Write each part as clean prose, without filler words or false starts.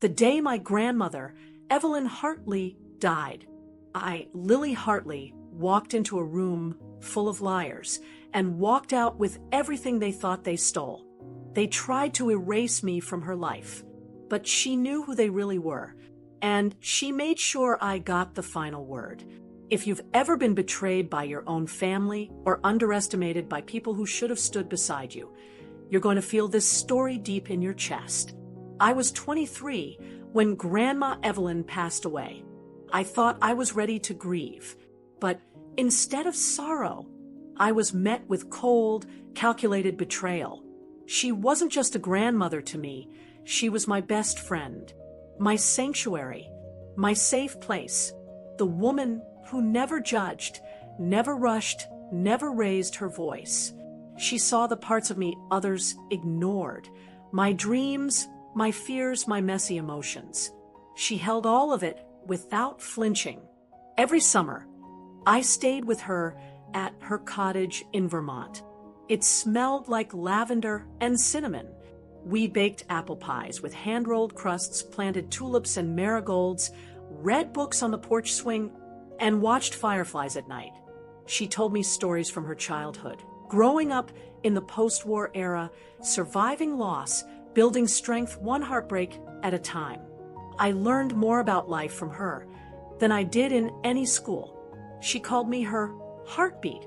The day my grandmother, Evelyn Hartley, died. Lily Hartley, walked into a room full of liars and walked out with everything they thought they stole. They tried to erase me from her life, but she knew who they really were, and she made sure I got the final word. If you've ever been betrayed by your own family or underestimated by people who should have stood beside you, you're going to feel this story deep in your chest. I was 23 when Grandma Evelyn passed away. I thought I was ready to grieve, but instead of sorrow, I was met with cold, calculated betrayal. She wasn't just a grandmother to me, she was my best friend, my sanctuary, my safe place, the woman who never judged, never rushed, never raised her voice. She saw the parts of me others ignored, my dreams, my fears, my messy emotions. She held all of it without flinching. Every summer, I stayed with her at her cottage in Vermont. It smelled like lavender and cinnamon. We baked apple pies with hand-rolled crusts, planted tulips and marigolds, read books on the porch swing, and watched fireflies at night. She told me stories from her childhood, growing up in the post-war era, surviving loss, building strength one heartbreak at a time. I learned more about life from her than I did in any school. She called me her heartbeat.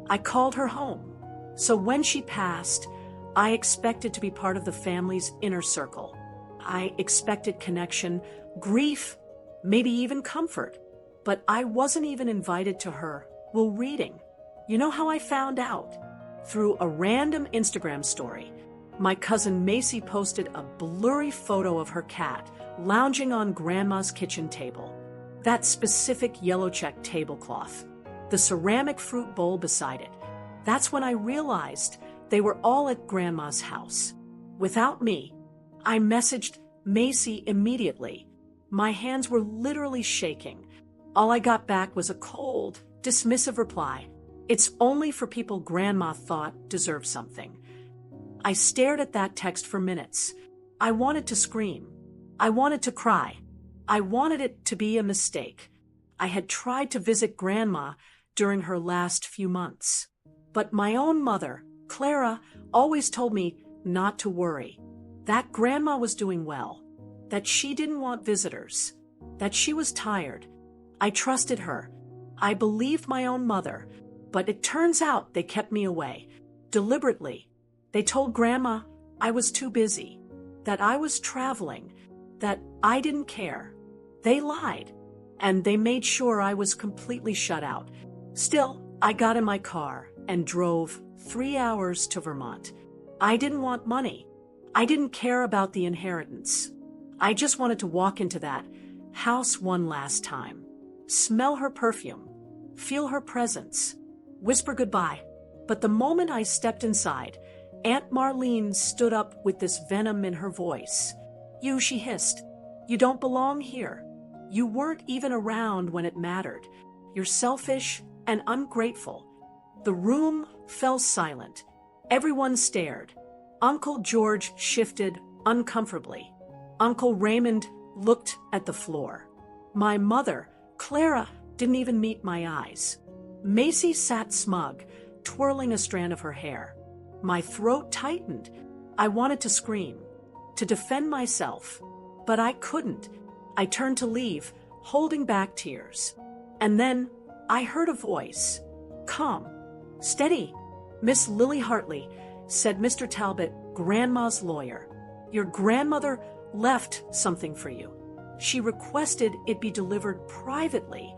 I called her home. So when she passed, I expected to be part of the family's inner circle. I expected connection, grief, maybe even comfort. But I wasn't even invited to her reading. You know how I found out? Through a random Instagram story. My cousin Macy posted a blurry photo of her cat lounging on Grandma's kitchen table. That specific yellow check tablecloth. The ceramic fruit bowl beside it. That's when I realized they were all at Grandma's house. Without me, I messaged Macy immediately. My hands were literally shaking. All I got back was a cold, dismissive reply. It's only for people Grandma thought deserved something. I stared at that text for minutes. I wanted to scream. I wanted to cry. I wanted it to be a mistake. I had tried to visit Grandma during her last few months. But my own mother, Clara, always told me not to worry. That Grandma was doing well. That she didn't want visitors. That she was tired. I trusted her. I believed my own mother. But it turns out they kept me away. Deliberately. They told Grandma I was too busy. That I was traveling. That I didn't care. They lied. And they made sure I was completely shut out. Still, I got in my car and drove 3 hours to Vermont. I didn't want money. I didn't care about the inheritance. I just wanted to walk into that house one last time. Smell her perfume. Feel her presence. Whisper goodbye. But the moment I stepped inside, Aunt Marlene stood up with this venom in her voice. "You," she hissed. "You don't belong here. You weren't even around when it mattered. You're selfish and ungrateful." The room fell silent. Everyone stared. Uncle George shifted uncomfortably. Uncle Raymond looked at the floor. My mother, Clara, didn't even meet my eyes. Macy sat smug, twirling a strand of her hair. My throat tightened. I wanted to scream, to defend myself, but I couldn't. I turned to leave, holding back tears. And then I heard a voice. "Come. Steady, Miss Lily Hartley," said Mr. Talbot, Grandma's lawyer. "Your grandmother left something for you. She requested it be delivered privately."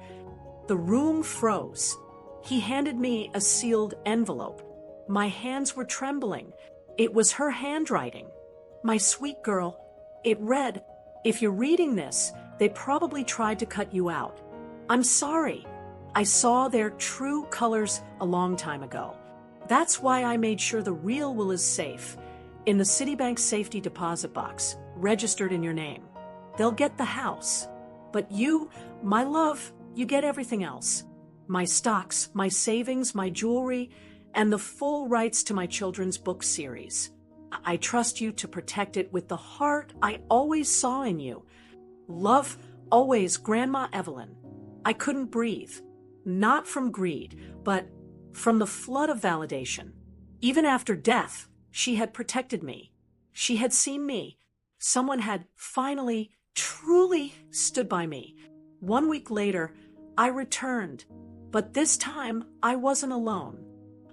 The room froze. He handed me a sealed envelope. My hands were trembling. It was her handwriting. "My sweet girl," it read, "if you're reading this, they probably tried to cut you out. I'm sorry. I saw their true colors a long time ago. That's why I made sure the real will is safe, in the Citibank safety deposit box, registered in your name. They'll get the house. But you, my love, you get everything else. My stocks, my savings, my jewelry, and the full rights to my children's book series. I trust you to protect it with the heart I always saw in you. Love, always, Grandma Evelyn. I couldn't breathe. Not from greed, but from the flood of validation. Even after death, she had protected me. She had seen me. Someone had finally, truly stood by me. 1 week later, I returned, but this time I wasn't alone.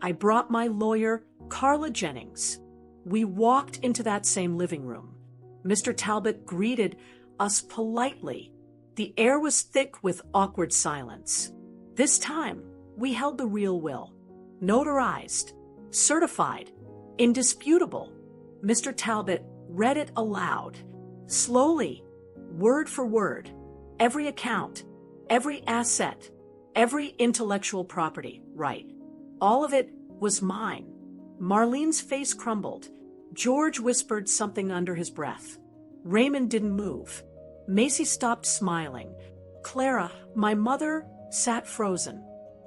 I brought my lawyer, Carla Jennings. We walked into that same living room. Mr. Talbot greeted us politely. The air was thick with awkward silence. This time, we held the real will. Notarized, certified, indisputable. Mr. Talbot read it aloud, slowly, word for word, every account, every asset, every intellectual property right. All of it was mine. Marlene's face crumbled. George whispered something under his breath. Raymond didn't move. Macy stopped smiling. Clara, my mother, sat frozen.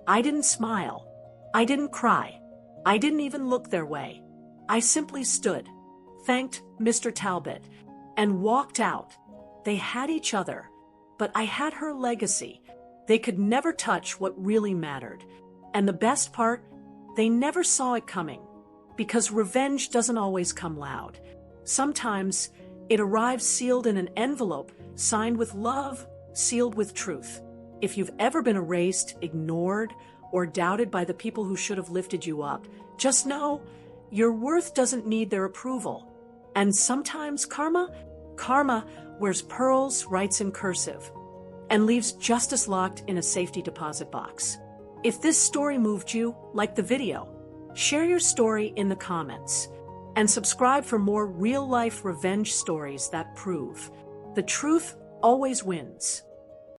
I didn't smile. I didn't cry. I didn't even look their way. I simply stood, thanked Mr. Talbot, and walked out. They had each other, but I had her legacy. They could never touch what really mattered. And the best part, they never saw it coming. Because revenge doesn't always come loud. Sometimes it arrives sealed in an envelope, signed with love, sealed with truth. If you've ever been erased, ignored, or doubted by the people who should have lifted you up, just know your worth doesn't need their approval. And sometimes karma wears pearls, writes in cursive, and leaves justice locked in a safety deposit box. If this story moved you, like the video, share your story in the comments, and subscribe for more real-life revenge stories that prove the truth always wins.